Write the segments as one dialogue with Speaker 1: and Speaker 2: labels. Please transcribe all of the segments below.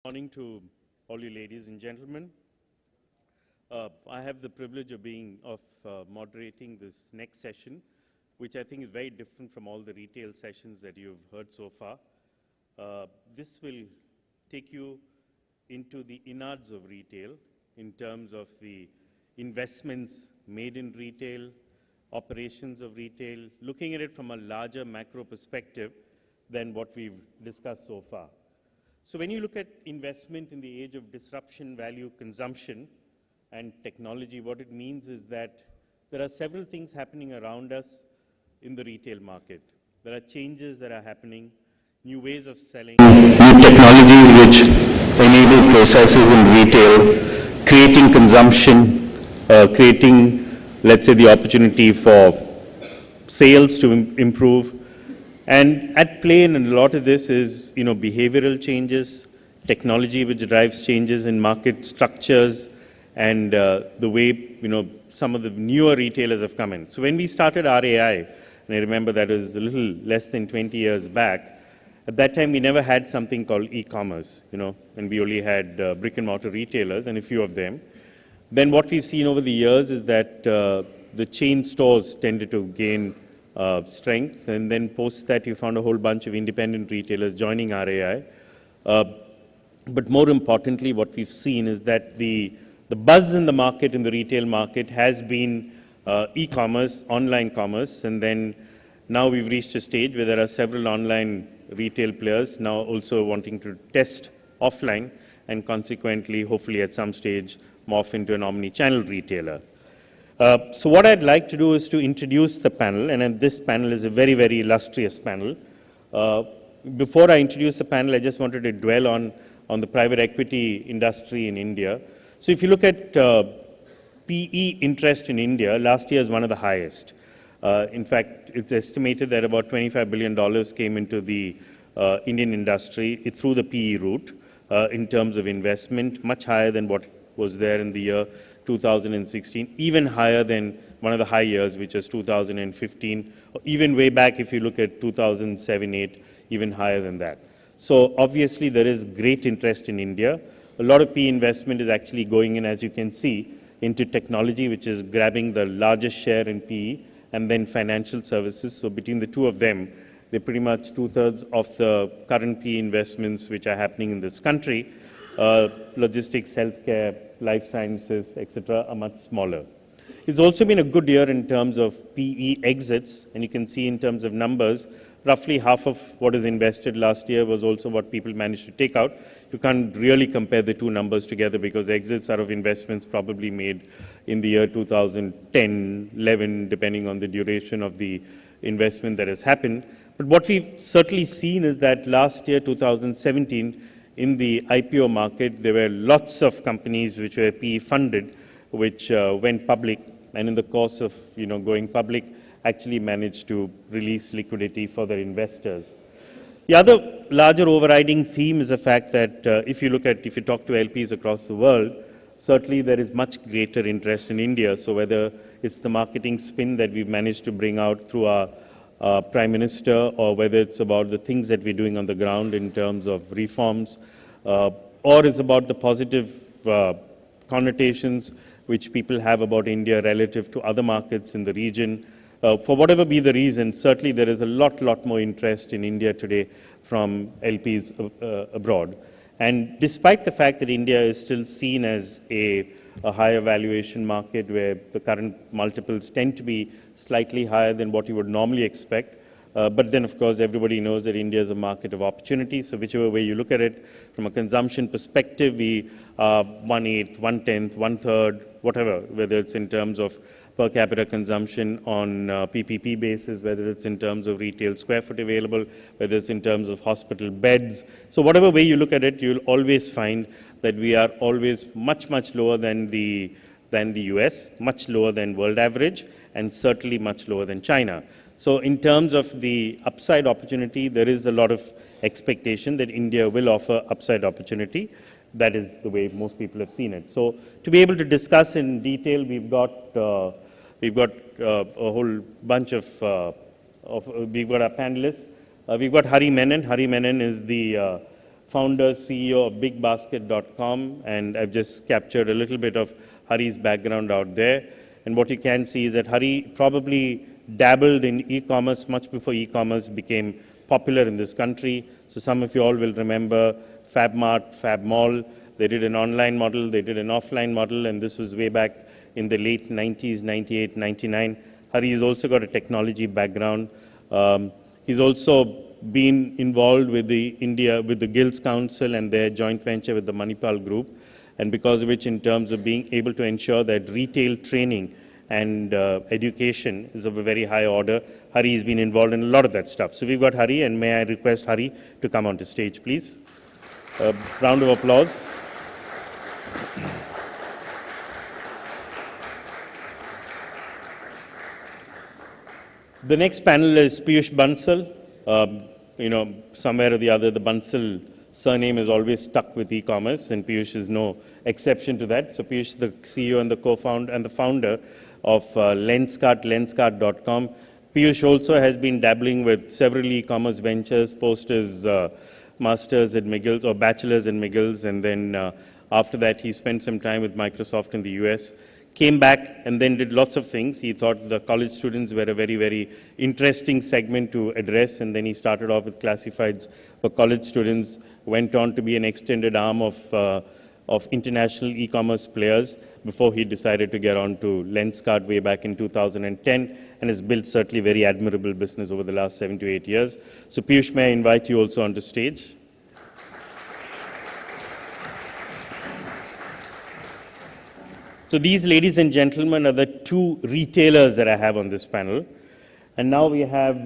Speaker 1: Morning to all you ladies and gentlemen. I have the privilege of moderating this next session, which I think is very different from all the retail sessions that you've heard so far. This will take you into the innards of retail in terms of the investments made in retail, operations of retail, looking at it from a larger macro perspective than what we've discussed so far. So when you look at investment in the age of disruption, value, consumption, and technology, what it means is that there are several things happening around us in the retail market. There are changes that are happening, new ways of selling.
Speaker 2: New technologies which enable processes in retail, creating consumption, creating, let's say, the opportunity for sales to improve. And at play in a lot of this is, behavioral changes, technology which drives changes in market structures, and the way, some of the newer retailers have come in. So when we started RAI, and I remember that was a little less than 20 years back, at that time we never had something called e-commerce, and we only had brick and mortar retailers and a few of them. Then what we've seen over the years is that the chain stores tended to gain strength, and then post that you found a whole bunch of independent retailers joining RAI. But more importantly, what we've seen is that the buzz in the market, in the retail market, has been e-commerce, online commerce, and then now we've reached a stage where there are several online retail players now also wanting to test offline and consequently, hopefully at some stage, morph into an omni-channel retailer. So what I'd like to do is to introduce the panel, and this panel is a very, very illustrious panel. Before I introduce the panel, I just wanted to dwell on the private equity industry in India. So if you look at PE interest in India, last year is one of the highest. In fact, it's estimated that about $25 billion came into the Indian industry through the PE route in terms of investment, much higher than what was there in the year 2016, even higher than one of the high years, which is 2015, or even way back if you look at 2007-8, even higher than that. So obviously there is great interest in India. A lot of PE investment is actually going in, as you can see, into technology, which is grabbing the largest share in PE, and then financial services. So between the two of them, they're pretty much 2/3 of the current PE investments which are happening in this country. Logistics, healthcare, life sciences, etc., are much smaller. It's also been a good year in terms of PE exits, and you can see in terms of numbers, roughly half of what is invested last year was also what people managed to take out. You can't really compare the two numbers together because exits are of investments probably made in the year 2010, 11, depending on the duration of the investment that has happened. But what we've certainly seen is that last year, 2017, in the IPO market, there were lots of companies which were PE funded, which went public, and in the course of going public, actually managed to release liquidity for their investors. The other larger overriding theme is the fact that if you talk to LPs across the world, certainly there is much greater interest in India. So whether it's the marketing spin that we've managed to bring out through our Prime Minister, or whether it's about the things that we're doing on the ground in terms of reforms, or it's about the positive connotations which people have about India relative to other markets in the region. For whatever be the reason, certainly there is a lot more interest in India today from LPs abroad. And despite the fact that India is still seen as a higher valuation market where the current multiples tend to be slightly higher than what you would normally expect. But then, of course, everybody knows that India is a market of opportunity. So whichever way you look at it, from a consumption perspective, we are 1/8, 1/10, 1/3, whatever, whether it's in terms of per capita consumption on PPP basis, whether it's in terms of retail square foot available, whether it's in terms of hospital beds. So whatever way you look at it, you'll always find that we are always much lower than the US, much lower than world average, and certainly much lower than China. So in terms of the upside opportunity, there is a lot of expectation that India will offer upside opportunity. That is the way most people have seen it. So to be able to discuss in detail, we've got a whole bunch of we've got our panelists. We've got Hari Menon. Hari Menon is the
Speaker 1: founder, CEO of bigbasket.com, and I've just captured a little bit of Hari's background out there. And what you can see is that Hari probably dabbled in e-commerce much before e-commerce became popular in this country. So some of you all will remember FabMart, FabMall. They did an online model, they did an offline model, and this was way back in the late 90s, 98, 99. Hari has also got a technology background. He's also been involved with the Guilds Council and their joint venture with the Manipal Group, and because of which, in terms of being able to ensure that retail training and education is of a very high order, Hari has been involved in a lot of that stuff. So we've got Hari, and may I request Hari to come onto stage, please. A round of applause. The next panel is Peyush Bansal. Somewhere or the other, the Bansal surname is always stuck with e-commerce, and Peyush is no exception to that. So Peyush is the CEO and the co-founder and the founder of Lenskart, lenskart.com. Peyush also has been dabbling with several e-commerce ventures, post his master's at McGill's or bachelor's at McGill's, and then after that he spent some time with Microsoft in the US. Came back and then did lots of things. He thought the college students were a very, very interesting segment to address, and then he started off with classifieds for college students, went on to be an extended arm of international e-commerce players before he decided to get on to Lenskart way back in 2010, and has built certainly very admirable business over the last 7 to 8 years. So Peyush, may I invite you also onto stage? So these, ladies and gentlemen, are the two retailers that I have on this panel. And now we have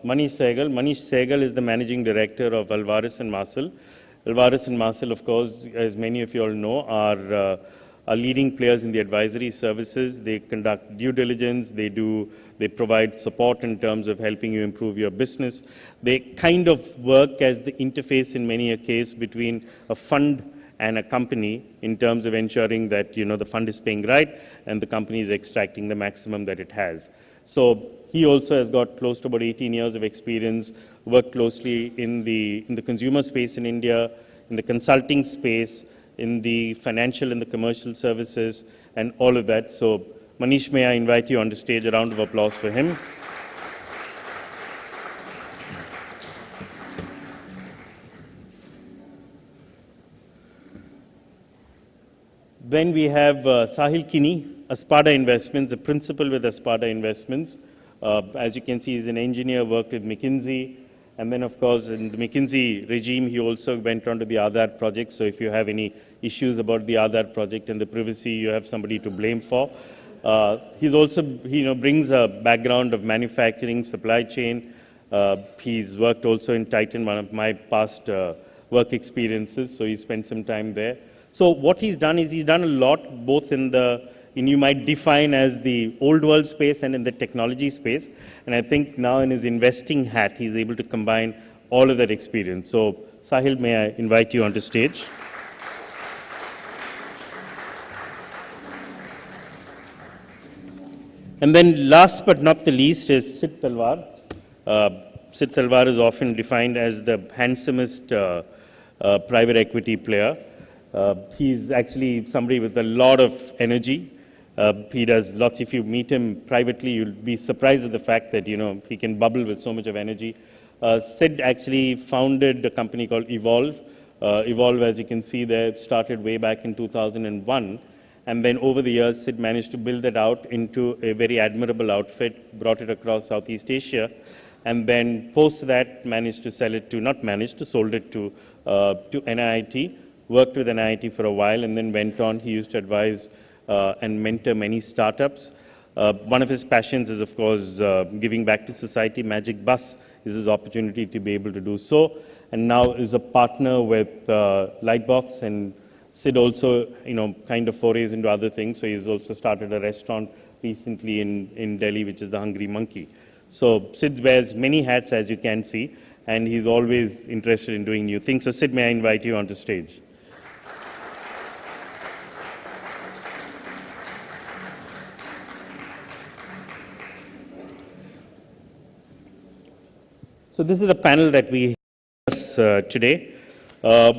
Speaker 1: Manish Saigal. Manish Saigal is the managing director of Alvarez and Marsal. Alvarez and Marsal, of course, as many of you all know, are leading players in the advisory services. They conduct due diligence. They provide support in terms of helping you improve your business. They kind of work as the interface in many a case between a fund and a company in terms of ensuring that the fund is paying right and the company is extracting the maximum that it has. So he also has got close to about 18 years of experience, worked closely in the consumer space in India, in the consulting space, in the financial and the commercial services, and all of that. So Manish, may I invite you on the stage? A round of applause for him. Then we have Sahil Kini, Aspada Investments, a principal with Aspada Investments. As you can see, he's an engineer, worked with McKinsey. And then, of course, in the McKinsey regime, he also went on to the Aadhaar project. So if you have any issues about the Aadhaar project and the privacy, you have somebody to blame for. He's also, brings a background of manufacturing, supply chain. He's worked also in Titan, one of my past work experiences. So he spent some time there. So what he's done is he's done a lot, both in you might define as the old world space and in the technology space. And I think now in his investing hat, he's able to combine all of that experience. So Sahil, may I invite you onto stage? And then last but not the least is Sid Talwar. Sid Talwar is often defined as the handsomest private equity player. He's actually somebody with a lot of energy. He does lots. If you meet him privately, you'll be surprised at the fact that, he can bubble with so much of energy. Sid actually founded a company called Evolve. Evolve, as you can see there, started way back in 2001. And then over the years, Sid managed to build it out into a very admirable outfit, brought it across Southeast Asia. And then post that, managed to sell it to, not managed to, sold it to NIIT. Worked with NIIT for a while and then went on. He used to advise and mentor many startups. One of his passions is, of course, giving back to society. Magic Bus is his opportunity to be able to do so. And now is a partner with Lightbox, and Sid also, kind of forays into other things. So he's also started a restaurant recently in Delhi, which is the Hungry Monkey. So Sid wears many hats, as you can see, and he's always interested in doing new things. So Sid, may I invite you onto stage? So this is the panel that we have today. Uh,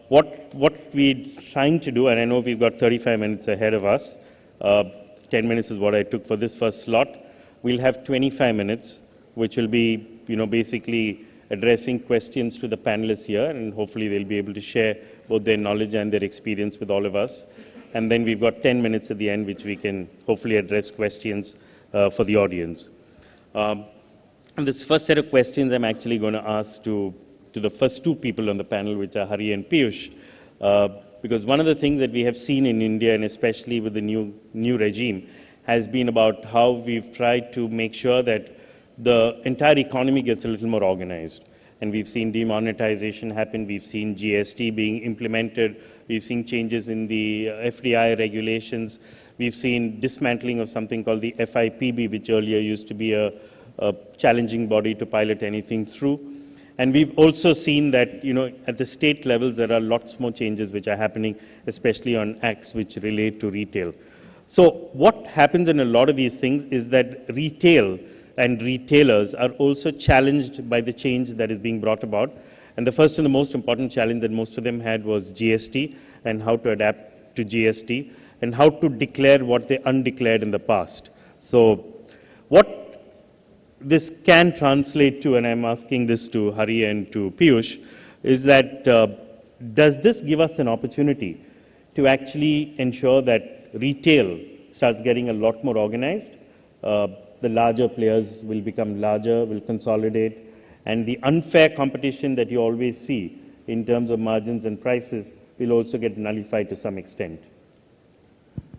Speaker 1: what we're trying to do, and I know we've got 35 minutes ahead of us, 10 minutes is what I took for this first slot. We'll have 25 minutes, which will be, basically addressing questions to the panelists here, and hopefully they'll be able to share both their knowledge and their experience with all of us. And then we've got 10 minutes at the end, which we can hopefully address questions for the audience. And this first set of questions I'm actually going to ask to the first two people on the panel, which are Hari and Peyush, because one of the things that we have seen in India, and especially with the new regime, has been about how we've tried to make sure that the entire economy gets a little more organized. And we've seen demonetization happen, we've seen GST being implemented, we've seen changes in the FDI regulations, we've seen dismantling of something called the FIPB, which earlier used to be a challenging body to pilot anything through. And we've also seen that, at the state levels, there are lots more changes which are happening, especially on acts which relate to retail. So what happens in a lot of these things is that retail and retailers are also challenged by the change that is being brought about. And the first and the most important challenge that most of them had was GST and how to adapt to GST and how to declare what they undeclared in the past. So what this can translate to, and I'm asking this to Hari and to Peyush, is that does this give us an opportunity to actually ensure that retail starts getting a lot more organized? The larger players will become larger, will consolidate, and the unfair competition that you always see in terms of margins and prices will also get nullified to some extent.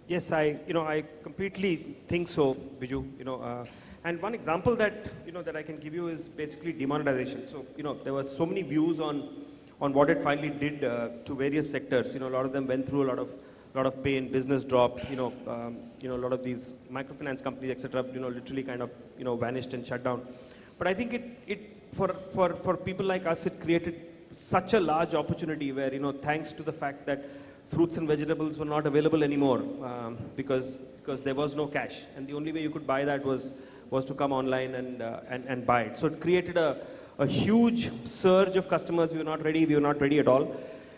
Speaker 3: Yes, I completely think so, Bijou. And one example that that I can give you is basically demonetization. So there were so many views on what it finally did to various sectors. A lot of them went through a lot of pain, business dropped. A lot of these microfinance companies, etc. Literally kind of vanished and shut down. But I think it for people like us, it created such a large opportunity where thanks to the fact that fruits and vegetables were not available anymore because there was no cash, and the only way you could buy that was to come online and buy it. So it created a huge surge of customers. We were not ready at all.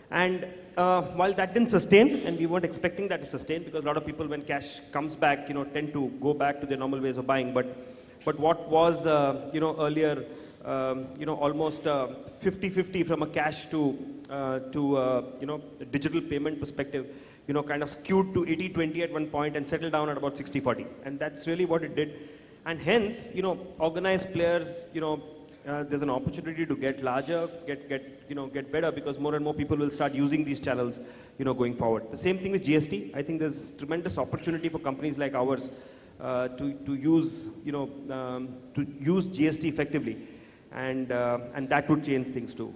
Speaker 3: And while that didn't sustain, and we weren't expecting that to sustain, because a lot of people, when cash comes back, tend to go back to their normal ways of buying. But what was earlier, almost 50-50 from a cash to digital payment perspective, kind of skewed to 80-20 at one point and settled down at about 60-40. And that's really what it did. And hence, organized players, there's an opportunity to get larger, get better, because more and more people will start using these channels, going forward. The same thing with GST. I think there's tremendous opportunity for companies like ours to use GST effectively, and that would change things too.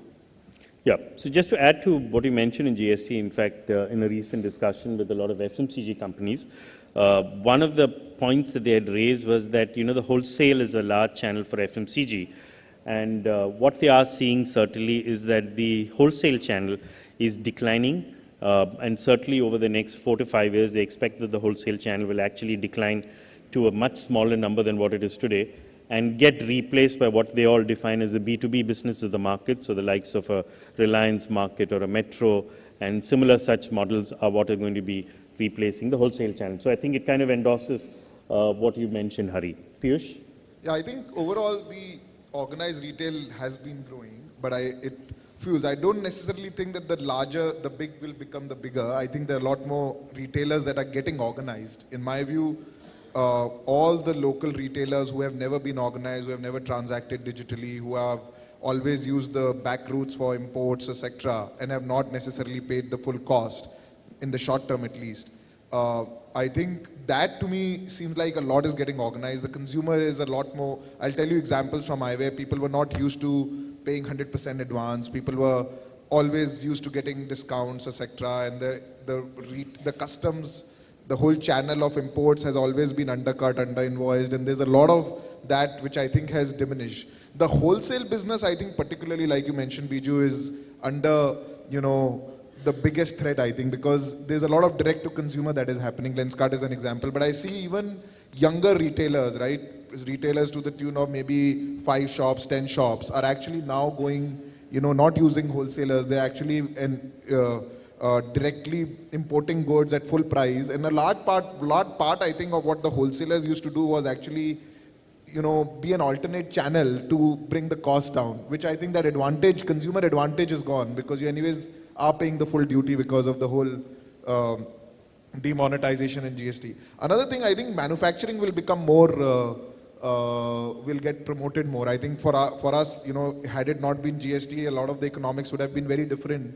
Speaker 1: Yeah. So just to add to what you mentioned in GST, in fact, in a recent discussion with a lot of FMCG companies, one of the points that they had raised was that, the wholesale is a large channel for FMCG. And what they are seeing certainly is that the wholesale channel is declining. And certainly over the next 4 to 5 years, they expect that the wholesale channel will actually decline to a much smaller number than what it is today, and get replaced by what they all define as the B2B business of the market. So the likes of a Reliance market or a Metro and similar such models are what are going to be replacing the wholesale channel. So I think it kind of endorses what you mentioned, Hari. Peyush?
Speaker 4: Yeah, I think overall the organized retail has been growing, but it fuels. I don't necessarily think that the big will become the bigger. I think there are a lot more retailers that are getting organized. In my view, all the local retailers who have never been organized, who have never transacted digitally, who have always used the back routes for imports, etc., and have not necessarily paid the full cost, in the short term at least. I think that to me seems like a lot is getting organized. The consumer is a lot more. I'll tell you examples from my way. People were not used to paying 100% advance. People were always used to getting discounts, etc. And the customs, the whole channel of imports has always been undercut, under-invoiced, and there's a lot of that which I think has diminished. The wholesale business, I think particularly like you mentioned, Bijou, is under, the biggest threat, I think, because there's a lot of direct to consumer that is happening. Lenskart is an example, but I see even younger retailers, right? Retailers to the tune of maybe 5 shops, 10 shops are actually now going not using wholesalers. They're actually directly importing goods at full price. And a large part, I think, of what the wholesalers used to do was actually, be an alternate channel to bring the cost down, which I think that advantage, consumer advantage is gone because you anyways are paying the full duty because of the whole demonetization and GST. Another thing, I think manufacturing will become more, will get promoted more. I think for us, had it not been GST, a lot of the economics would have been very different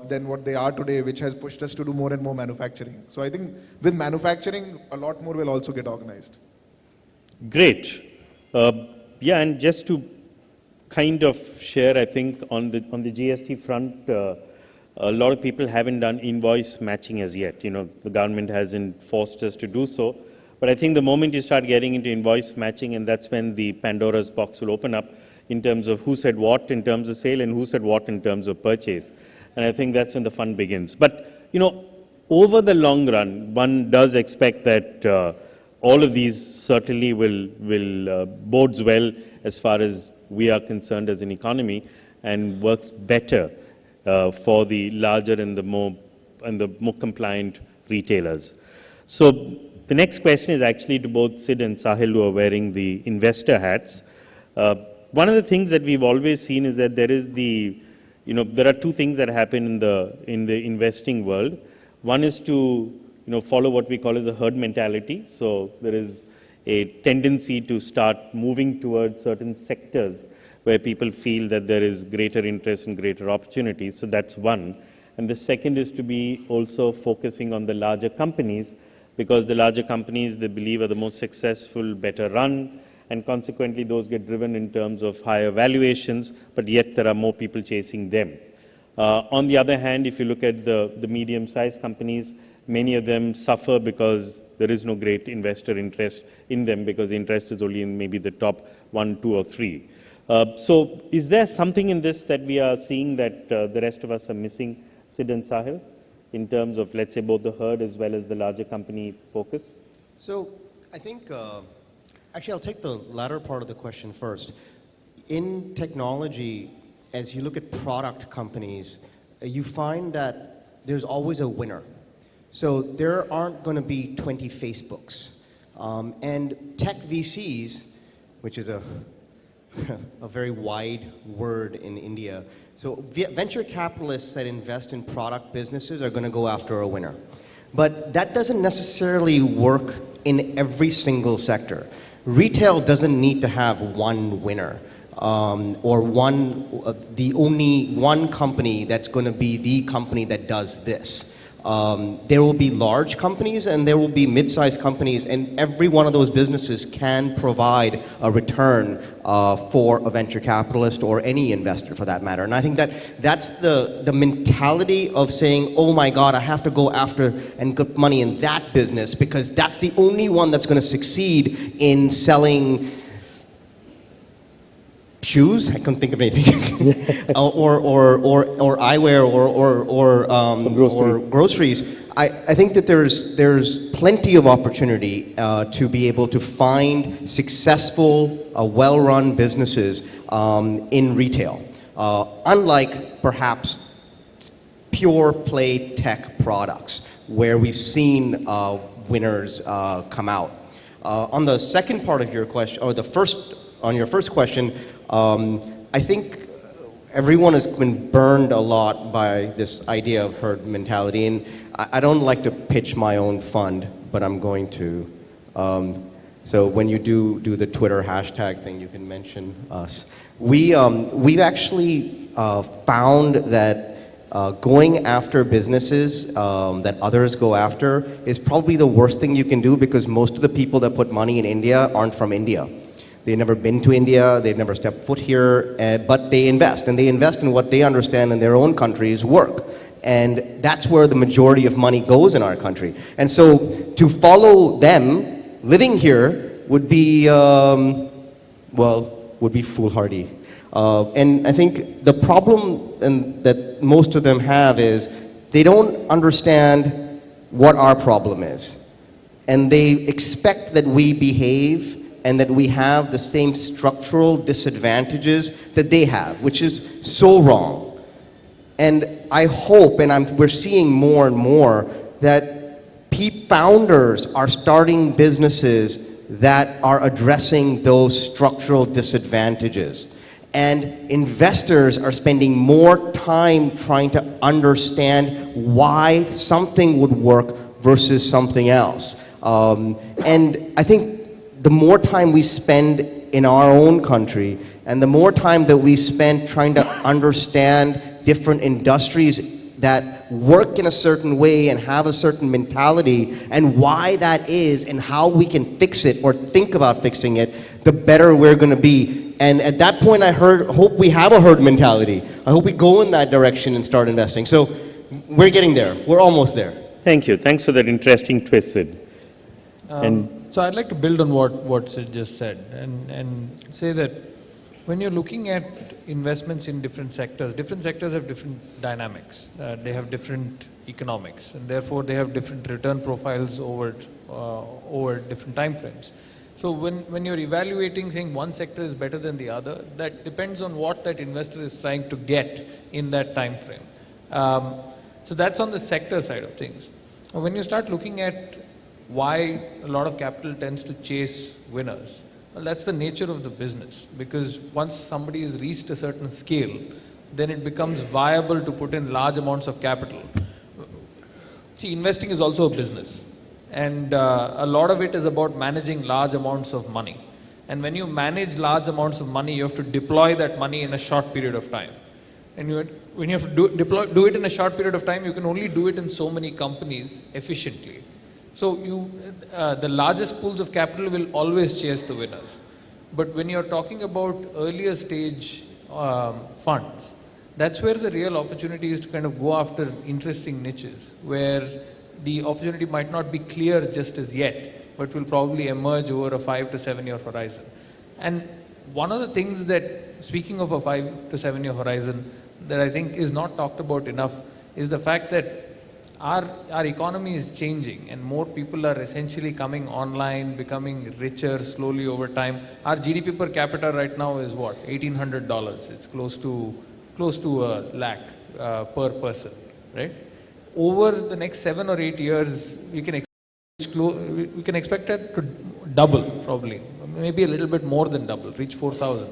Speaker 4: than what they are today, which has pushed us to do more and more manufacturing. So I think with manufacturing, a lot more will also get organized.
Speaker 1: Great. Yeah, and just to kind of share, I think on the GST front, a lot of people haven't done invoice matching as yet. The government hasn't forced us to do so. But I think the moment you start getting into invoice matching, and that's when the Pandora's box will open up in terms of who said what in terms of sale and who said what in terms of purchase. And I think that's when the fun begins. But, over the long run, one does expect that all of these certainly will bodes well as far as we are concerned as an economy and works better for the larger and the more compliant retailers. So the next question is actually to both Sid and Sahil, who are wearing the investor hats. One of the things that we've always seen is that there is there are two things that happen in the investing world. One is to follow what we call as a herd mentality. So there is a tendency to start moving towards certain sectors where people feel that there is greater interest and greater opportunities. So that's one. And the second is to be also focusing on the larger companies, because the larger companies, they believe, are the most successful, better run, and consequently those get driven in terms of higher valuations, but yet there are more people chasing them. On the other hand, if you look at the medium-sized companies, many of them suffer because there is no great investor interest in them, because the interest is only in maybe the top 1, 2, or 3. So is there something in this that we are seeing that the rest of us are missing, Sid and Sahil, in terms of, let's say, both the herd as well as the larger company focus?
Speaker 5: So I think, actually I'll take the latter part of the question first. In technology, as you look at product companies, you find that there's always a winner. So there aren't going to be 20 Facebooks. And tech VCs, which is a very wide word in India. So venture capitalists that invest in product businesses are going to go after a winner. But that doesn't necessarily work in every single sector. Retail doesn't need to have one winner. Or the only one company that's going to be the company that does this. There will be large companies and there will be mid-sized companies, and every one of those businesses can provide a return for a venture capitalist or any investor for that matter. And I think that's the mentality of saying, oh my God, I have to go after and get money in that business because that's the only one that's going to succeed in selling shoes. I couldn't think of anything. or eyewear or groceries. I think that there's plenty of opportunity to be able to find successful, well-run businesses in retail. Unlike perhaps pure play tech products, where we've seen winners come out. On the second part of your question, or on your first question, I think everyone has been burned a lot by this idea of herd mentality, and I don't like to pitch my own fund, but I'm going to. So when you do the Twitter hashtag thing, you can mention us. We've actually found that going after businesses that others go after is probably the worst thing you can do, because most of the people that put money in India aren't from India. They've never been to India, they've never stepped foot here, but they invest, and they invest in what they understand in their own country's work. And that's where the majority of money goes in our country. And so to follow them, living here, would be, would be foolhardy. And I think the problem that most of them have is they don't understand what our problem is. And they expect that we behave and that we have the same structural disadvantages that they have, which is so wrong. And I hope, and we're seeing more and more, that founders are starting businesses that are addressing those structural disadvantages. And investors are spending more time trying to understand why something would work versus something else. And I think the more time we spend in our own country, and the more time that we spend trying to understand different industries that work in a certain way and have a certain mentality, and why that is and how we can fix it or think about fixing it, the better we're going to be. And at that point, I hope we have a herd mentality. I hope we go in that direction and start investing. So we're getting there. We're almost there.
Speaker 1: Thank you. Thanks for that interesting twist, Sid.
Speaker 6: So I'd like to build on what Sid just said and say that when you're looking at investments in different sectors have different dynamics. They have different economics, and therefore they have different return profiles over different time frames. So when you're evaluating, saying one sector is better than the other, that depends on what that investor is trying to get in that time frame. So that's on the sector side of things. When you start looking at why a lot of capital tends to chase winners, well, that's the nature of the business, because once somebody has reached a certain scale, then it becomes viable to put in large amounts of capital. See, investing is also a business, and a lot of it is about managing large amounts of money. And when you manage large amounts of money, you have to deploy that money in a short period of time. And when you have to do it in a short period of time, you can only do it in so many companies efficiently. So the largest pools of capital will always chase the winners. But when you're talking about earlier stage funds, that's where the real opportunity is to kind of go after interesting niches, where the opportunity might not be clear just as yet, but will probably emerge over a 5 to 7 year horizon. And one of the things that, speaking of a 5 to 7 year horizon, that I think is not talked about enough is the fact that our economy is changing, and more people are essentially coming online, becoming richer slowly over time. Our GDP per capita right now is what? $1,800. It's close to a lakh per person, right? Over the next 7 or 8 years, we can expect it to double, probably, maybe a little bit more than double, reach 4,000.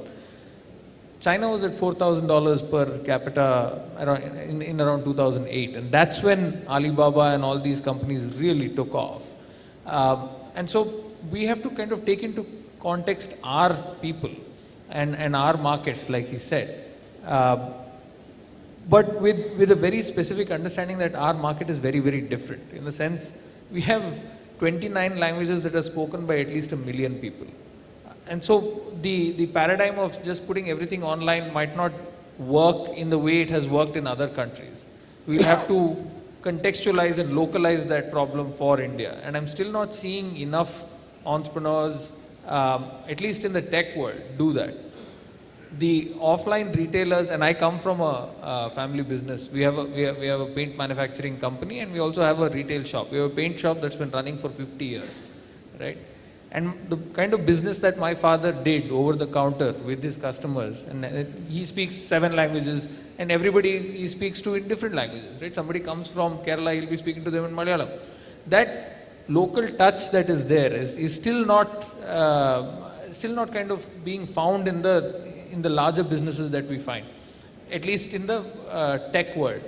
Speaker 6: China was at $4,000 per capita in around 2008, and that's when Alibaba and all these companies really took off. And so we have to kind of take into context our people and our markets, like he said, but with a very specific understanding that our market is very, very different. In the sense, we have 29 languages that are spoken by at least 1 million people. And so the paradigm of just putting everything online might not work in the way it has worked in other countries. We'll have to contextualize and localize that problem for India. And I'm still not seeing enough entrepreneurs, at least in the tech world, do that. The offline retailers, and I come from a family business. We have a paint manufacturing company, and we also have a retail shop. We have a paint shop that's been running for 50 years, right? And the kind of business that my father did over the counter with his customers, and he speaks 7 languages, and everybody he speaks to in different languages, right? Somebody comes from Kerala, he'll be speaking to them in Malayalam. That local touch that is there is still not kind of being found in the larger businesses that we find, at least in the tech world.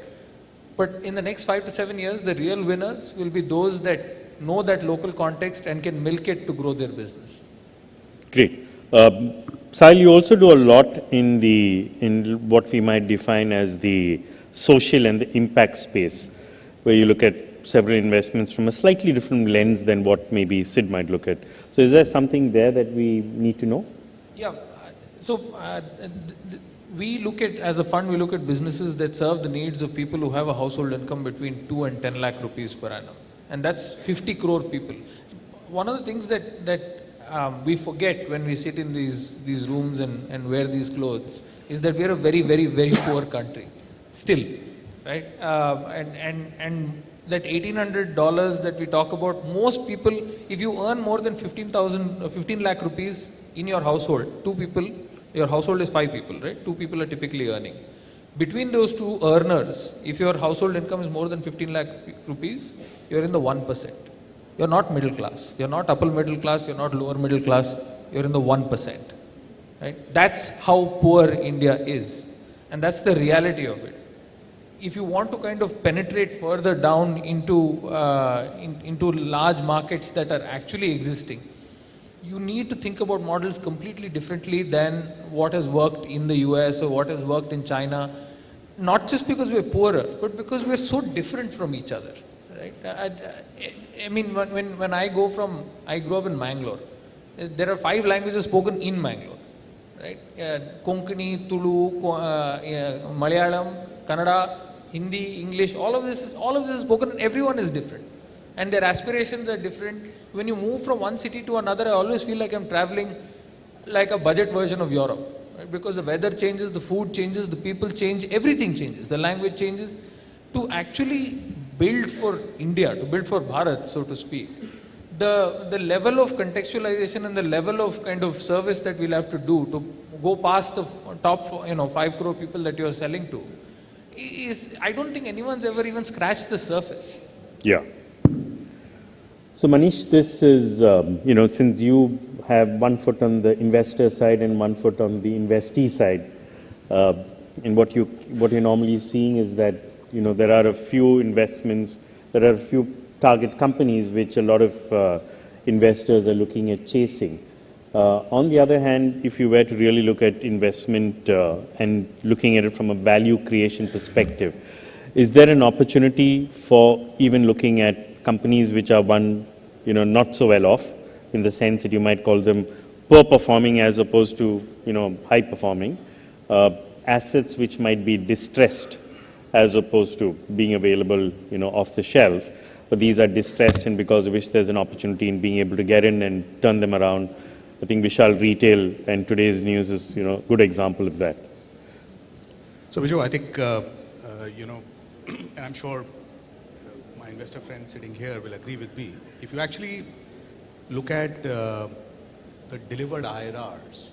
Speaker 6: But in the next 5 to 7 years, the real winners will be those that know that local context and can milk it to grow their business.
Speaker 1: Great. Sahil, you also do a lot in what we might define as the social and the impact space, where you look at several investments from a slightly different lens than what maybe Sid might look at. So is there something there that we need to know?
Speaker 6: Yeah. So we look at, as a fund, we look at businesses that serve the needs of people who have a household income between 2 and 10 lakh rupees per annum. And that's 50 crore people. One of the things that we forget when we sit in these rooms and wear these clothes is that we are a very, very, very poor country, still, right? And that $1,800 that we talk about, most people, if you earn more than 15 lakh rupees in your household, two people, your household is 5 people, right? 2 people are typically earning. Between those two earners, if your household income is more than 15 lakh rupees, you're in the 1%. You're not middle class. You're not upper middle class. You're not lower middle class. You're in the 1%. Right? That's how poor India is. And that's the reality of it. If you want to kind of penetrate further down into large markets that are actually existing, you need to think about models completely differently than what has worked in the US or what has worked in China. Not just because we're poorer, but because we're so different from each other. Right? I mean, when I grew up in Mangalore. There are 5 languages spoken in Mangalore. Right? Konkani, Tulu, Malayalam, Kannada, Hindi, English, all of this is spoken and everyone is different. And their aspirations are different. When you move from one city to another, I always feel like I'm traveling like a budget version of Europe. Right? Because the weather changes, the food changes, the people change, everything changes, the language changes. To actually build for India, to build for Bharat, so to speak, the level of contextualization and the level of kind of service that we'll have to do to go past the top 5 crore people that you're selling to is, I don't think anyone's ever even scratched the surface.
Speaker 2: Yeah. So Manish, this is, since you have one foot on the investor side and one foot on the investee side, and what you're normally seeing is that, there are a few investments, there are a few target companies which a lot of investors are looking at chasing. On the other hand, if you were to really look at investment and looking at it from a value creation perspective, is there an opportunity for even looking at companies which are not so well off, in the sense that you might call them poor performing as opposed to, high performing, assets which might be distressed as opposed to being available, off the shelf, but these are distressed and because of which there's an opportunity in being able to get in and turn them around. I think Vishal Retail and today's news is, a good example of that.
Speaker 7: So Bijou, I think, and I'm sure my investor friends sitting here will agree with me. If you actually look at the delivered IRRs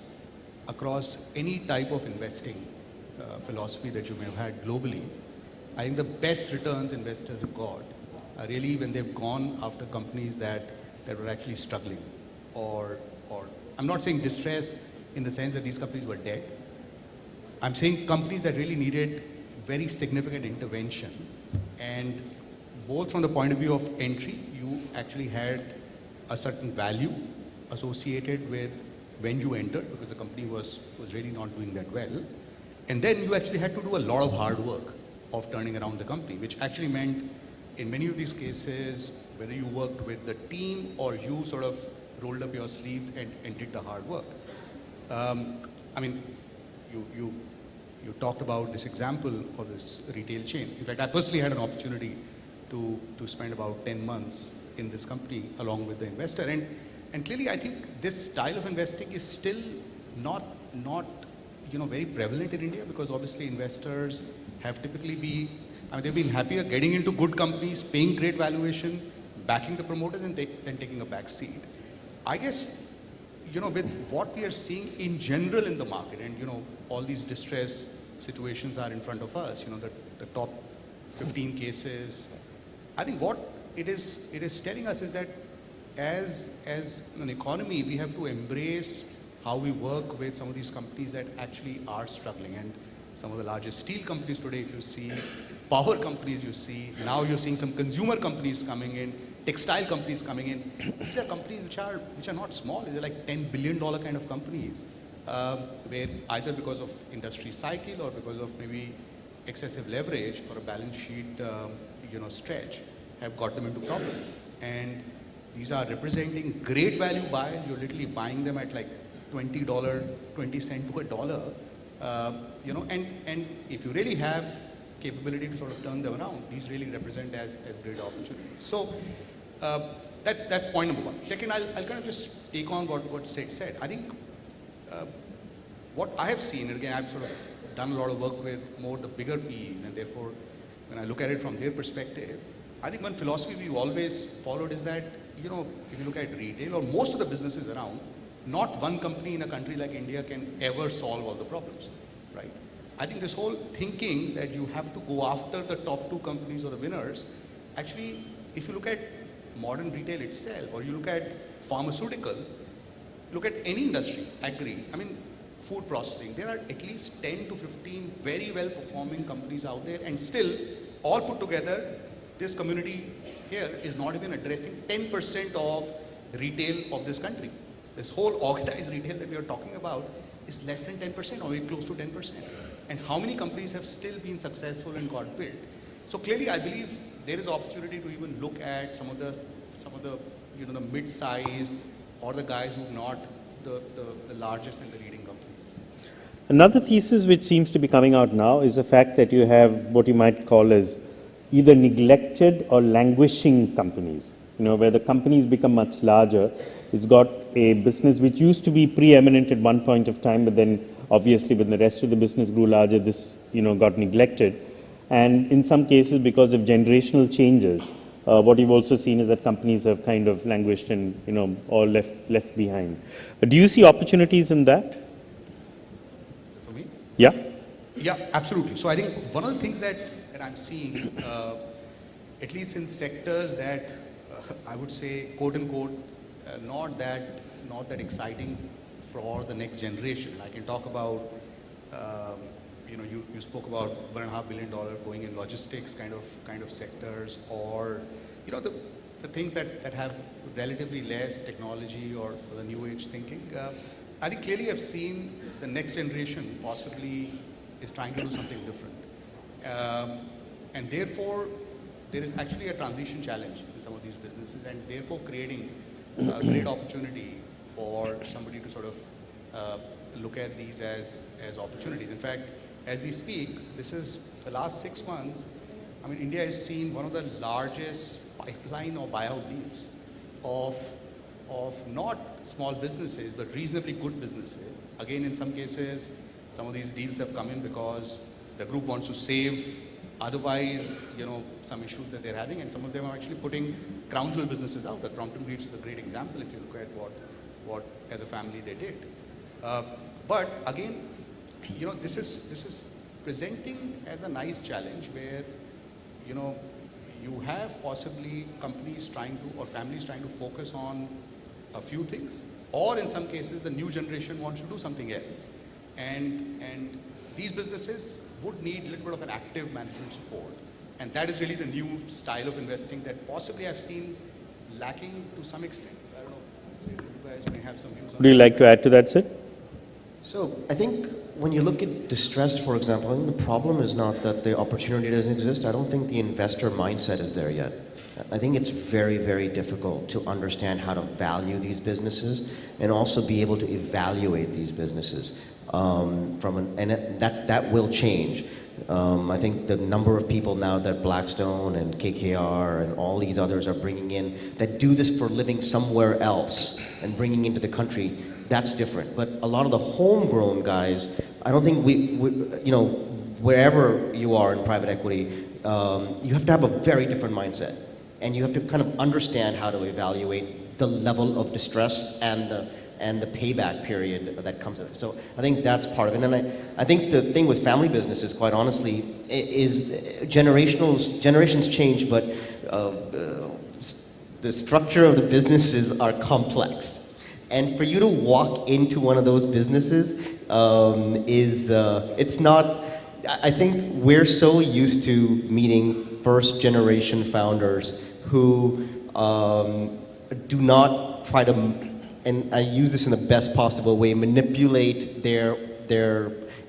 Speaker 7: across any type of investing philosophy that you may have had globally, I think the best returns investors have got are really when they've gone after companies that were actually struggling, or I'm not saying distress in the sense that these companies were dead. I'm saying companies that really needed very significant intervention, and both from the point of view of entry, you actually had a certain value associated with when you entered, because the company was really not doing that well, and then you actually had to do a lot of hard work of turning around the company, which actually meant in many of these cases, whether you worked with the team or you sort of rolled up your sleeves and did the hard work. I mean, you talked about this example of this retail chain. In fact, I personally had an opportunity to spend about 10 months in this company along with the investor. And clearly, I think this style of investing is still not very prevalent in India, because obviously investors have typically they've been happier getting into good companies, paying great valuation, backing the promoters, and then taking a back seat. I guess, with what we are seeing in general in the market, and, all these distress situations are in front of us, the top 15 cases, I think what it is telling us is that as an economy, we have to embrace how we work with some of these companies that actually are struggling. And some of the largest steel companies today, if you see, power companies you see, now you're seeing some consumer companies coming in, textile companies coming in. These are companies which are not small. They're like $10 billion kind of companies, where either because of industry cycle or because of maybe excessive leverage or a balance sheet stretch have got them into problem. And these are representing great value buys. You're literally buying them at like $20, 20 cents to $1. And if you really have capability to sort of turn them around, these really represent as great opportunities. So that's point number one. Second, I'll kind of just take on what Sid said. I think what I have seen, and again, I've sort of done a lot of work with more the bigger PEs, and therefore, when I look at it from their perspective, I think one philosophy we've always followed is that, you know, if you look at retail or most of the businesses around, not one company in a country like India can ever solve all the problems, right? I think this whole thinking that you have to go after the top 2 companies or the winners, actually, if you look at modern retail itself, or you look at pharmaceutical, look at any industry, agri, I mean, food processing, there are at least 10 to 15 very well performing companies out there, and still, all put together, this community here is not even addressing 10% of retail of this country. This whole organized retail that we are talking about is less than 10% or very close to 10%. And how many companies have still been successful and got built? So clearly, I believe there is opportunity to even look at some of the you know, the mid-size or the guys who are not the largest and the leading companies.
Speaker 1: Another thesis which seems to be coming out now is the fact that you have what you might call as either neglected or languishing companies, you know, where the companies become much larger. It's got a business which used to be preeminent at one point of time, but then obviously when the rest of the business grew larger, this, you know, got neglected. And in some cases, because of generational changes, what you've also seen is that companies have kind of languished and, you know, all left behind. Do you see opportunities in that?
Speaker 7: For me?
Speaker 1: Yeah?
Speaker 7: Yeah, absolutely. So I think one of the things that I'm seeing, at least in sectors that I would say, quote unquote, not that exciting for the next generation. I can talk about, you know, you spoke about $1.5 billion going in logistics kind of sectors, or, you know, the things that have relatively less technology or the new age thinking. I think clearly I've seen the next generation possibly is trying to do something different. And therefore, there is actually a transition challenge in some of these businesses, and therefore creating a great opportunity for somebody to sort of look at these as opportunities. In fact, as we speak, this is the last 6 months, I mean, India has seen one of the largest pipeline or buyout deals of not small businesses, but reasonably good businesses. Again, in some cases, some of these deals have come in because the group wants to save otherwise, you know, some issues that they're having, and some of them are actually putting crown jewel businesses out. The Crompton Greaves is a great example if you look at what as a family they did. But again, you know, this is presenting as a nice challenge where, you know, you have possibly companies trying to, or families trying to focus on a few things, or in some cases the new generation wants to do something else. And these businesses would need a little bit of an active management support. And that is really the new style of investing that possibly I've seen lacking to some extent. I don't know, you guys may have some views on that.
Speaker 1: Would you like to add to that, Sid?
Speaker 5: So I think when you look at distressed, for example, I think the problem is not that the opportunity doesn't exist. I don't think the investor mindset is there yet. I think it's very, very difficult to understand how to value these businesses and also be able to evaluate these businesses. That will change. I think the number of people now that Blackstone and KKR and all these others are bringing in that do this for a living somewhere else and bringing into the country, that's different. But a lot of the homegrown guys, I don't think we you know, wherever you are in private equity, you have to have a very different mindset. And you have to kind of understand how to evaluate the level of distress and the payback period that comes with it. So I think that's part of it. And then I think the thing with family businesses, quite honestly, is generations change, but the structure of the businesses are complex. And for you to walk into one of those businesses it's not, I think we're so used to meeting first generation founders who do not try to, and I use this in the best possible way, manipulate their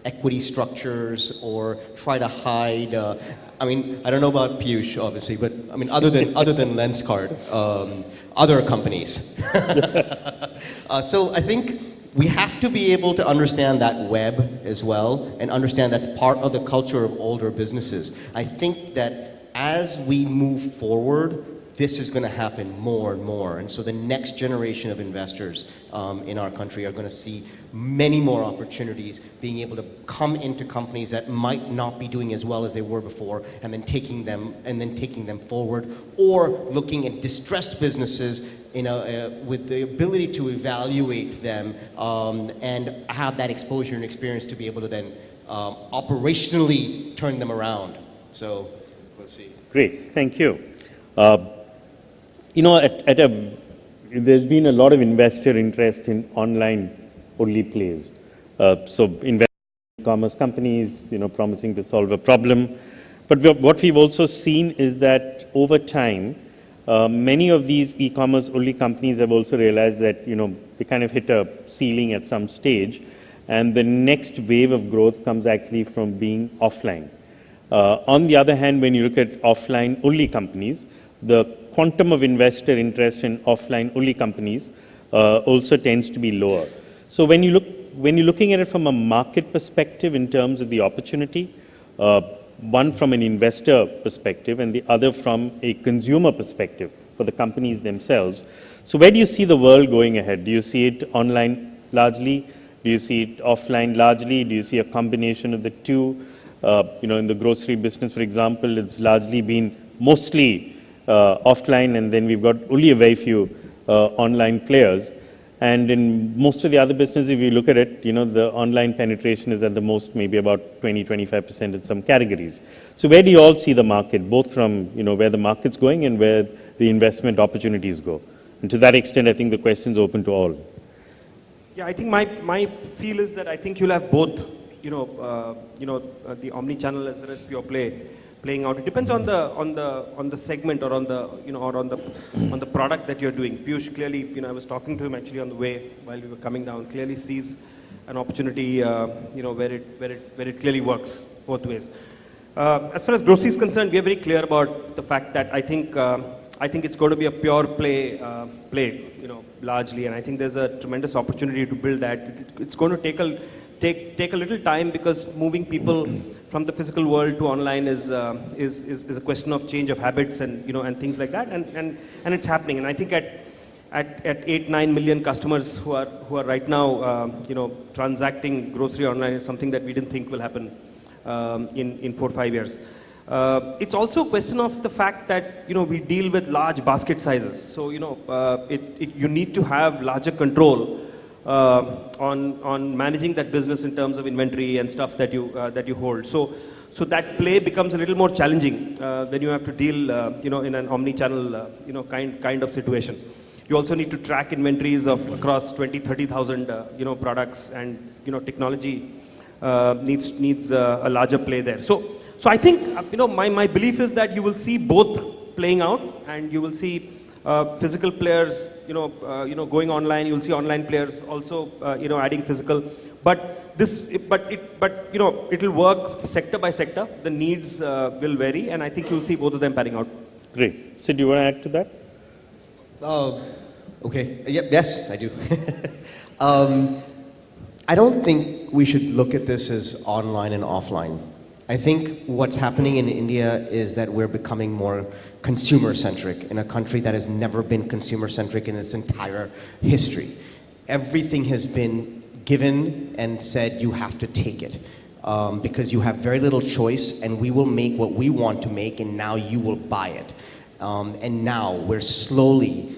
Speaker 5: equity structures or try to hide. I mean, I don't know about Peyush, obviously, but I mean, other than Lenskart, other companies. So I think we have to be able to understand that web as well and understand that's part of the culture of older businesses. I think that as we move forward, this is going to happen more and more. And so the next generation of investors in our country are going to see many more opportunities, being able to come into companies that might not be doing as well as they were before, and then taking them forward, or looking at distressed businesses with the ability to evaluate them and have that exposure and experience to be able to then operationally turn them around. So let's see.
Speaker 2: Great, thank you. There's been a lot of investor interest in online-only plays. So e-commerce companies, promising to solve a problem. But what we've also seen is that over time, many of these e-commerce-only companies have also realized that, they kind of hit a ceiling at some stage, and the next wave of growth comes actually from being offline. On the other hand, when you look at offline-only companies, the quantum of investor interest in offline-only companies also tends to be lower. So when you're looking at it from a market perspective in terms of the opportunity, one from an investor perspective and the other from a consumer perspective for the companies themselves. So where do you see the world going ahead? Do you see it online largely? Do you see it offline largely? Do you see a combination of the two? In the grocery business, for example, it's largely been mostly offline, and then we've got only a very few online players. And in most of the other businesses, if you look at it, the online penetration is at the most maybe about 20-25% in some categories. So where do you all see the market, both from where the market's going and where the investment opportunities go? And to that extent, I think the question's open to all.
Speaker 3: Yeah, I think my feel is that I think you'll have both, the omni-channel as well as pure play playing out. It depends on the segment or on the product that you're doing. Peyush clearly, I was talking to him actually on the way while we were coming down. Clearly sees an opportunity, where it clearly works both ways. As far as grocery is concerned, we are very clear about the fact that I think it's going to be a pure play, largely, and I think there's a tremendous opportunity to build that. It's going to take a little time, because moving people from the physical world to online is a question of change of habits and things like that, and it's happening. And I think at 8-9 million customers who are right now transacting grocery online is something that we didn't think will happen in 4-5 years. It's also a question of the fact that we deal with large basket sizes, so you need to have larger control on managing that business in terms of inventory and stuff that you hold. So that play becomes a little more challenging when you have to deal in an omni-channel kind of situation. You also need to track inventories of across 20-30,000 products, and technology needs a larger play there. So I think my belief is that you will see both playing out, and you will see physical players going online. You will see online players also adding physical. But it'll work sector by sector. The needs will vary, and I think you'll see both of them panning out.
Speaker 2: Great. Sid, do you want to add to that?
Speaker 5: Okay. Yes, I do. I don't think we should look at this as online and offline. I think what's happening in India is that we're becoming more consumer-centric in a country that has never been consumer-centric in its entire history. Everything has been given and said you have to take it because you have very little choice, and we will make what we want to make, and now you will buy it. And now we're slowly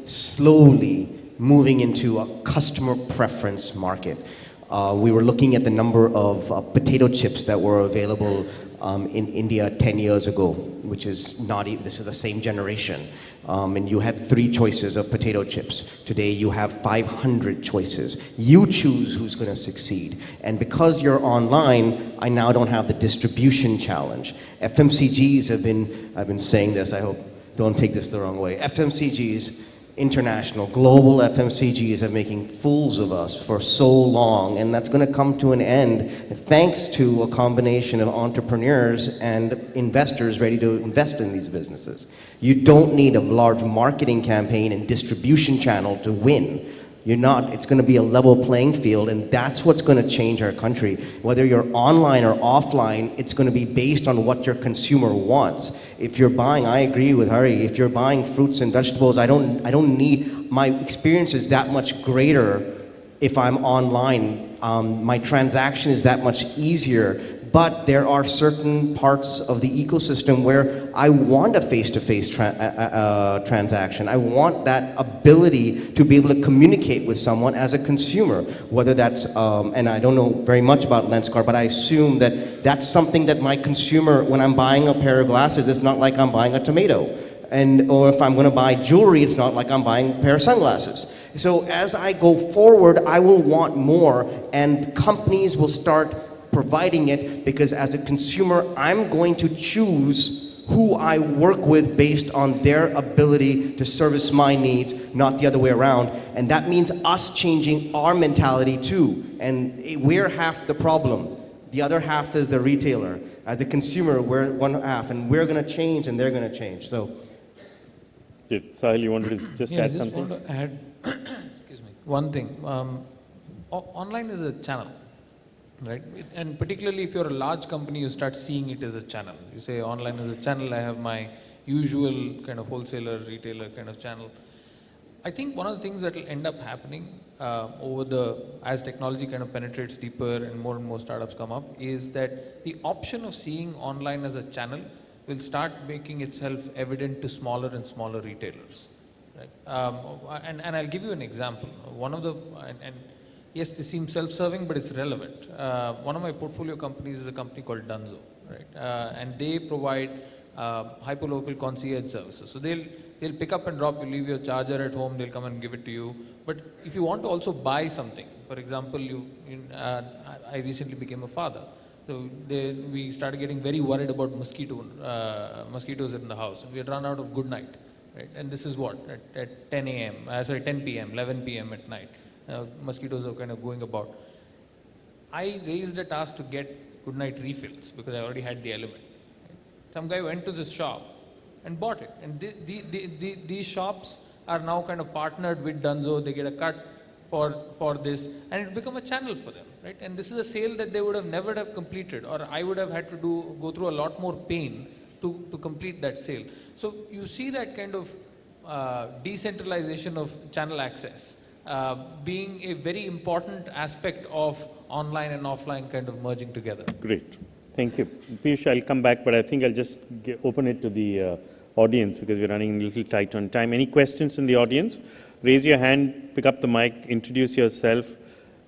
Speaker 5: moving into a customer preference market. We were looking at the number of potato chips that were available in India 10 years ago, which is not even, this is the same generation. And you had 3 choices of potato chips. Today you have 500 choices. You choose who's going to succeed. And because you're online, I now don't have the distribution challenge. FMCGs I've been saying this, I hope, don't take this the wrong way. FMCGs, international, global FMCGs are making fools of us for so long, and that's going to come to an end thanks to a combination of entrepreneurs and investors ready to invest in these businesses. You don't need a large marketing campaign and distribution channel to win. You're not. It's going to be a level playing field, and that's what's going to change our country. Whether you're online or offline, it's going to be based on what your consumer wants. If you're buying, I agree with Hari, if you're buying fruits and vegetables, I don't need, my experience is that much greater if I'm online. My transaction is that much easier. But there are certain parts of the ecosystem where I want a face-to-face transaction. I want that ability to be able to communicate with someone as a consumer, whether that's, and I don't know very much about Lenskart, but I assume that that's something that my consumer, when I'm buying a pair of glasses, it's not like I'm buying a tomato. Or if I'm going to buy jewelry, it's not like I'm buying a pair of sunglasses. So as I go forward, I will want more, and companies will start providing it, because as a consumer, I'm going to choose who I work with based on their ability to service my needs, not the other way around. And that means us changing our mentality too. And we're half the problem. The other half is the retailer. As a consumer, we're one half, and we're going to change and they're going to change. So,
Speaker 1: Sahil, you wanted to just add something?
Speaker 6: I just want to add excuse me, one thing. Online is a channel. Right? And particularly if you're a large company, you start seeing it as a channel. You say online is a channel, I have my usual kind of wholesaler, retailer kind of channel. I think one of the things that will end up happening as technology kind of penetrates deeper and more startups come up, is that the option of seeing online as a channel will start making itself evident to smaller and smaller retailers. Right? And I'll give you an example. One of the, yes, this seems self-serving, but it's relevant. One of my portfolio companies is a company called Dunzo, right? And they provide hyperlocal concierge services. So they'll pick up and drop, you leave your charger at home, they'll come and give it to you. But if you want to also buy something, for example, I recently became a father. So we started getting very worried about mosquitoes in the house. We had run out of good night, right? And this is what, at 10 p.m., 11 p.m. at night. Mosquitoes are kind of going about. I raised a task to get goodnight refills because I already had the element. Some guy went to this shop and bought it. And these shops are now kind of partnered with Dunzo. They get a cut for this, and it's become a channel for them, right? And this is a sale that they would have never have completed, or I would have had to go through a lot more pain to complete that sale. So you see that kind of decentralization of channel access being a very important aspect of online and offline kind of merging together.
Speaker 1: Great. Thank you. Peyush, I'll come back, but I think I'll just open it to the audience because we're running a little tight on time. Any questions in the audience? Raise your hand, pick up the mic, introduce yourself,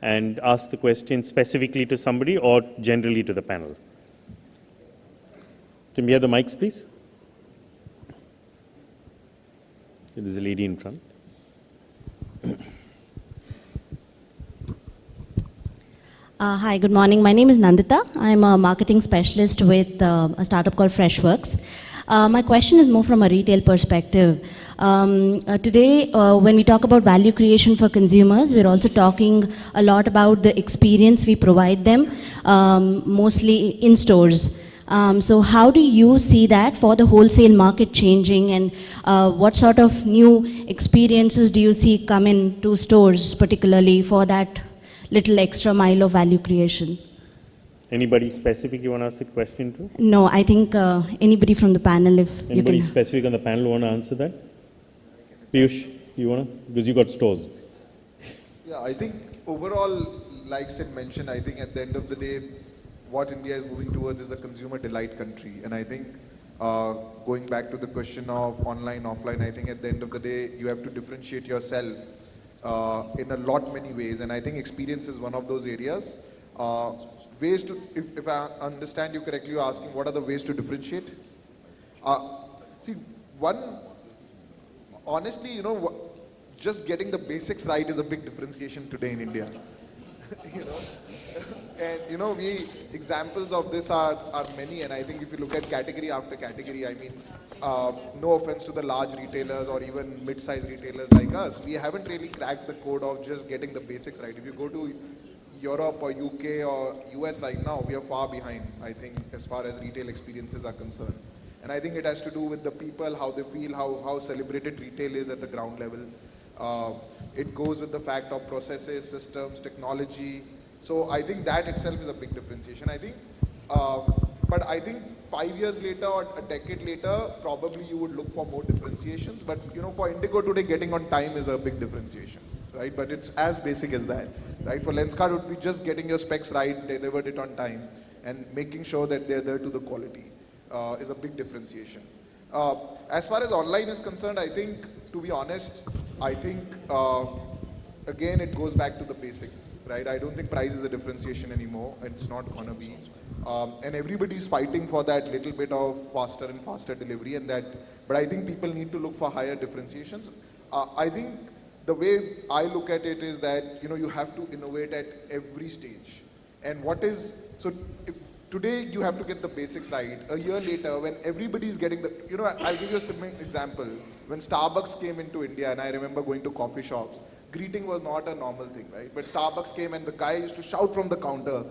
Speaker 1: and ask the question specifically to somebody or generally to the panel. Can we have the mics, please? There's a lady in front.
Speaker 8: Hi, good morning. My name is Nandita. I'm a marketing specialist with a startup called Freshworks. My question is more from a retail perspective. Today, when we talk about value creation for consumers, we're also talking a lot about the experience we provide them, mostly in stores. So how do you see that for the wholesale market changing, and what sort of new experiences do you see come into stores, particularly for that little extra mile of value creation?
Speaker 1: Anybody specific you want to ask a question to?
Speaker 8: No, I think anybody from the panel, if
Speaker 1: anybody
Speaker 8: you can.
Speaker 1: Specific on the panel want to answer that? Peyush, you want to? Because you got stores.
Speaker 4: Yeah, I think overall, like Sid mentioned, I think at the end of the day, what India is moving towards is a consumer delight country. And I think going back to the question of online, offline, I think at the end of the day, you have to differentiate yourself in a lot many ways. And I think experience is one of those areas. Ways to, if I understand you correctly, you're asking what are the ways to differentiate? See, honestly, just getting the basics right is a big differentiation today in India. And examples of this are many, and I think if you look at category after category, I mean, no offense to the large retailers or even mid-sized retailers like us, we haven't really cracked the code of just getting the basics right. If you go to Europe or UK or US right now, we are far behind, I think, as far as retail experiences are concerned. And I think it has to do with the people, how they feel, how celebrated retail is at the ground level. It goes with the fact of processes, systems, technology. So I think that itself is a big differentiation. I think, but I think 5 years later or a decade later, probably you would look for more differentiations. But you know, for Indigo today, getting on time is a big differentiation, right? But it's as basic as that, right? For Lenskart, it would be just getting your specs right, delivered it on time, and making sure that they're there to the quality is a big differentiation. As far as online is concerned, I think, to be honest, I think, again, it goes back to the basics, right? I don't think price is a differentiation anymore. It's not going to be. And everybody's fighting for that little bit of faster and faster delivery, and that, but I think people need to look for higher differentiations. I think the way I look at it is that, you know, you have to innovate at every stage. And what is, so today you have to get the basics right. A year later, when everybody's getting the, you know, I'll give you a simple example. When Starbucks came into India, and I remember going to coffee shops, greeting was not a normal thing, right? But Starbucks came and the guy used to shout from the counter,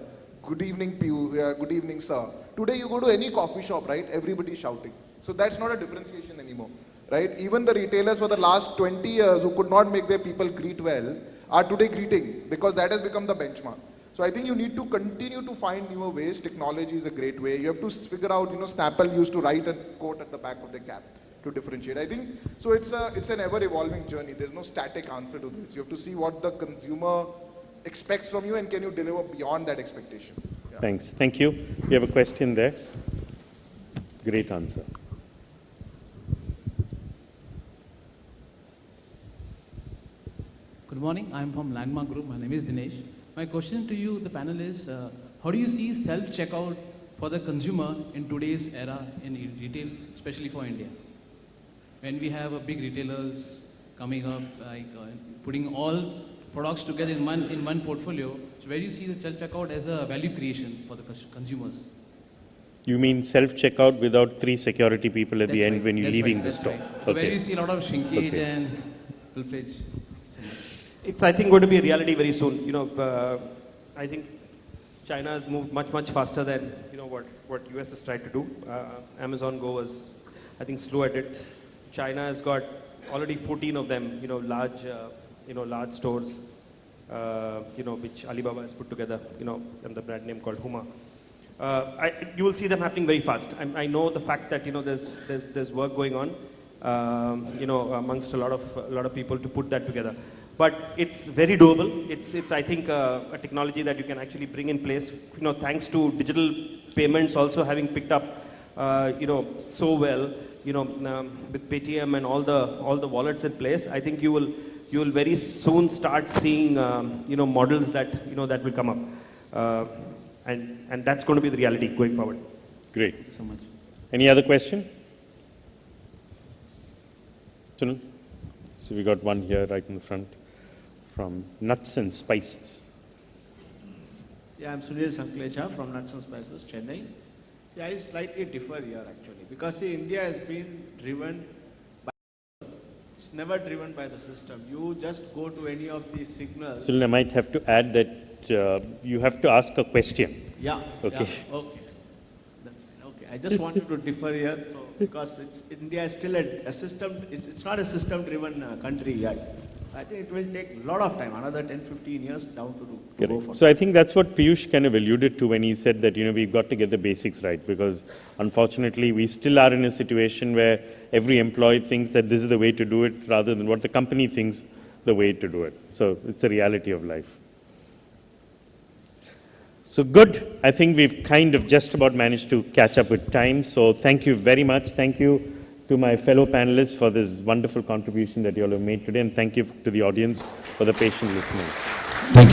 Speaker 4: "Good evening, Peyush, good evening, sir." Today you go to any coffee shop, right? Everybody's shouting. So that's not a differentiation anymore, right? Even the retailers for the last 20 years who could not make their people greet well are today greeting, because that has become the benchmark. So I think you need to continue to find newer ways. Technology is a great way. You have to figure out, you know, Snapple used to write a quote at the back of the cap to differentiate. I think, so it's an ever-evolving journey. There's no static answer to this. You have to see what the consumer expects from you and can you deliver beyond that expectation. Yeah.
Speaker 1: Thanks. Thank you. We have a question there. Great answer.
Speaker 9: Good morning. I'm from Landmark Group. My name is Dinesh. My question to you, the panel, is how do you see self-checkout for the consumer in today's era in retail, especially for India? When we have a big retailers coming up, like putting all products together in one portfolio, so where do you see the self-checkout as a value creation for the consumers?
Speaker 1: You mean self-checkout without 3 security people at the end when you're leaving the store?
Speaker 9: Right.
Speaker 1: Okay.
Speaker 9: So where do you see a lot of shrinkage and full-fledged?
Speaker 3: It's, I think, going to be a reality very soon. You know, I think China has moved much faster than, you know, what US has tried to do. Amazon Go was, I think, slow at it. China has got already 14 of them, you know, large stores, you know, which Alibaba has put together, you know, and the brand name called Huma. You will see them happening very fast. I know the fact that, you know, there's work going on, you know, amongst a lot of people to put that together. But it's very doable. It's I think, a technology that you can actually bring in place, you know, thanks to digital payments also having picked up, you know, so well, you know, with Paytm and all the wallets in place. I think you will very soon start seeing, you know, models that, you know, that will come up, and that's going to be the reality going forward.
Speaker 1: Great.
Speaker 9: Thank you so much.
Speaker 1: Any other question? Sunil? So we got one here right in the front from Nuts and Spices.
Speaker 10: Yeah, I'm Sunil Sanklecha from Nuts and Spices, Chennai. See, I slightly differ here actually, because see, India has been driven by, it's never driven by the system. You just go to any of these signals.
Speaker 1: Sunil, I might have to add that you have to ask a question.
Speaker 10: Yeah.
Speaker 1: Okay.
Speaker 10: Yeah, okay. Okay. I just wanted to differ here, so, because India is still a system. It's not a system-driven country yet. I think it will take a lot of time, another 10, 15 years down to go for.
Speaker 1: So I think that's what Peyush kind of alluded to when he said that, you know, we've got to get the basics right, because unfortunately we still are in a situation where every employee thinks that this is the way to do it rather than what the company thinks the way to do it. So it's a reality of life. So good. I think we've kind of just about managed to catch up with time. So thank you very much. Thank you to my fellow panelists for this wonderful contribution that you all have made today. And thank you to the audience for the patient listening.
Speaker 2: Thank you.